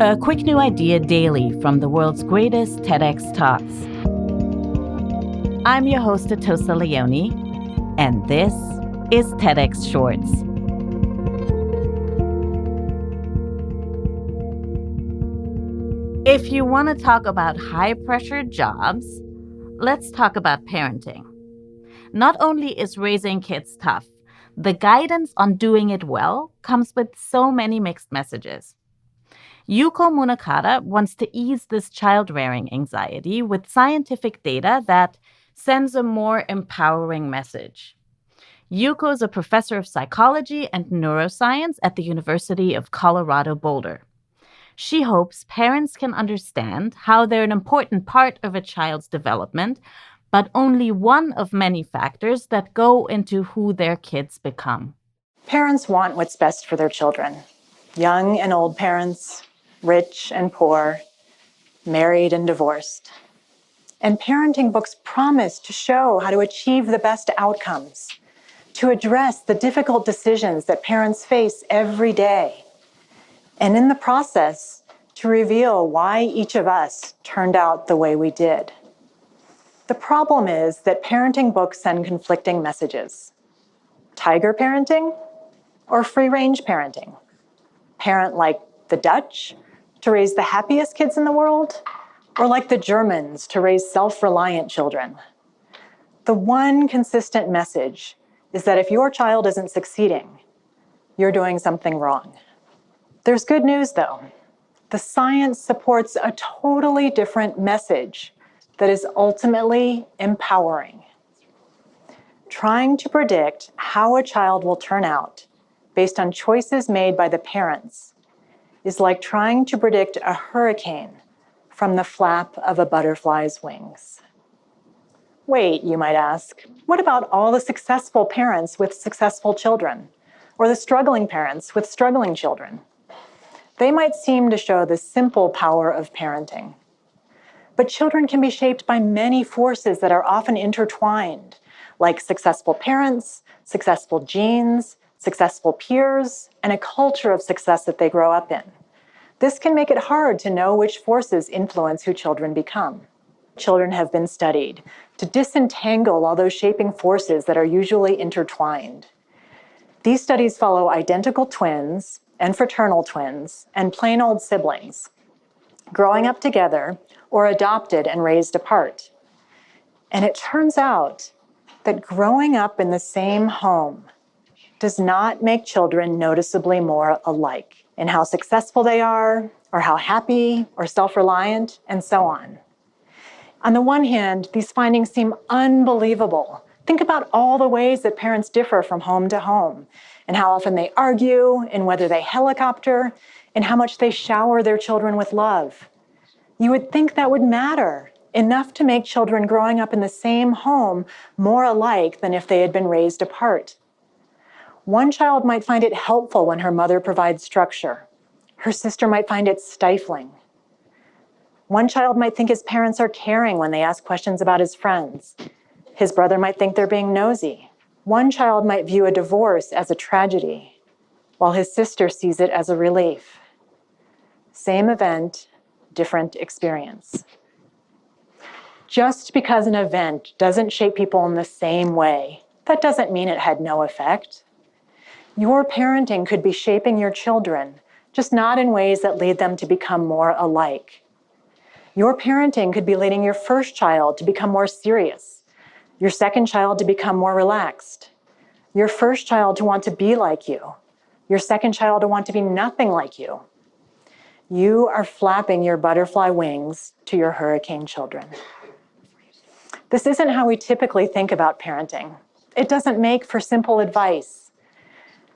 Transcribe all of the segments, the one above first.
A quick new idea daily from the world's greatest TEDx talks. I'm your host, Atossa Leoni, and this is TEDx Shorts. If you want to talk about high-pressure jobs, let's talk about parenting. Not only is raising kids tough, the guidance on doing it well comes with so many mixed messages. Yuko Munakata wants to ease this child-rearing anxiety with scientific data that sends a more empowering message. Yuko is a professor of psychology and neuroscience at the University of Colorado Boulder. She hopes parents can understand how they're an important part of a child's development, but only one of many factors that go into who their kids become. Parents want what's best for their children. Young and old parents, rich and poor, married and divorced. And parenting books promise to show how to achieve the best outcomes, to address the difficult decisions that parents face every day, and in the process, to reveal why each of us turned out the way we did. The problem is that parenting books send conflicting messages. Tiger parenting or free-range parenting? Parent like the Dutch to raise the happiest kids in the world, or like the Germans to raise self-reliant children? The one consistent message is that if your child isn't succeeding, you're doing something wrong. There's good news though. The science supports a totally different message that is ultimately empowering. Trying to predict how a child will turn out based on choices made by the parents is like trying to predict a hurricane from the flap of a butterfly's wings. Wait, you might ask, what about all the successful parents with successful children, or the struggling parents with struggling children? They might seem to show the simple power of parenting. But children can be shaped by many forces that are often intertwined, like successful parents, successful genes, successful peers, and a culture of success that they grow up in. This can make it hard to know which forces influence who children become. Children have been studied to disentangle all those shaping forces that are usually intertwined. These studies follow identical twins and fraternal twins and plain old siblings, growing up together or adopted and raised apart. And it turns out that growing up in the same home does not make children noticeably more alike in how successful they are, or how happy or self-reliant, and so on. On the one hand, these findings seem unbelievable. Think about all the ways that parents differ from home to home, and how often they argue, and whether they helicopter, and how much they shower their children with love. You would think that would matter, enough to make children growing up in the same home more alike than if they had been raised apart. One child might find it helpful when her mother provides structure. Her sister might find it stifling. One child might think his parents are caring when they ask questions about his friends. His brother might think they're being nosy. One child might view a divorce as a tragedy, while his sister sees it as a relief. Same event, different experience. Just because an event doesn't shape people in the same way, that doesn't mean it had no effect. Your parenting could be shaping your children, just not in ways that lead them to become more alike. Your parenting could be leading your first child to become more serious, your second child to become more relaxed, your first child to want to be like you, your second child to want to be nothing like you. You are flapping your butterfly wings to your hurricane children. This isn't how we typically think about parenting. It doesn't make for simple advice.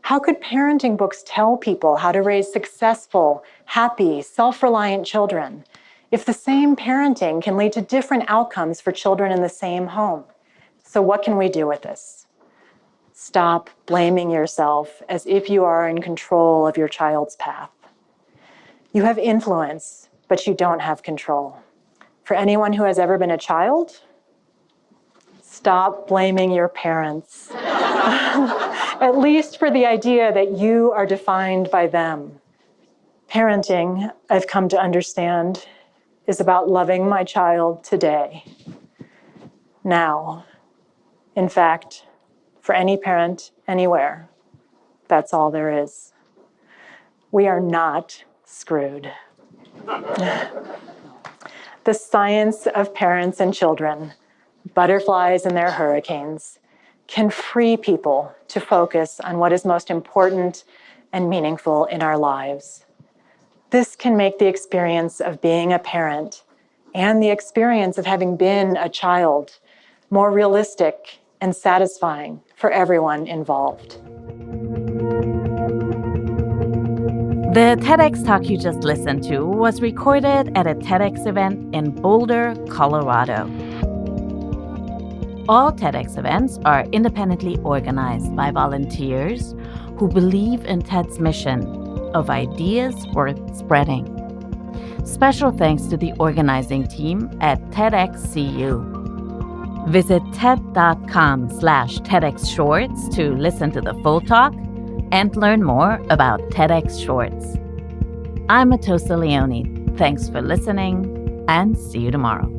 How could parenting books tell people how to raise successful, happy, self-reliant children if the same parenting can lead to different outcomes for children in the same home? So what can we do with this? Stop blaming yourself as if you are in control of your child's path. You have influence, but you don't have control. For anyone who has ever been a child, stop blaming your parents. At least for the idea that you are defined by them. Parenting, I've come to understand, is about loving my child today, now. In fact, for any parent, anywhere, that's all there is. We are not screwed. The science of parents and children, butterflies and their hurricanes, can free people to focus on what is most important and meaningful in our lives. This can make the experience of being a parent and the experience of having been a child more realistic and satisfying for everyone involved. The TEDx talk you just listened to was recorded at a TEDx event in Boulder, Colorado. All TEDx events are independently organized by volunteers who believe in TED's mission of ideas worth spreading. Special thanks to the organizing team at TEDxCU. Visit TED.com/TEDxShorts to listen to the full talk and learn more about TEDx Shorts. I'm Atossa Leoni. Thanks for listening, and see you tomorrow.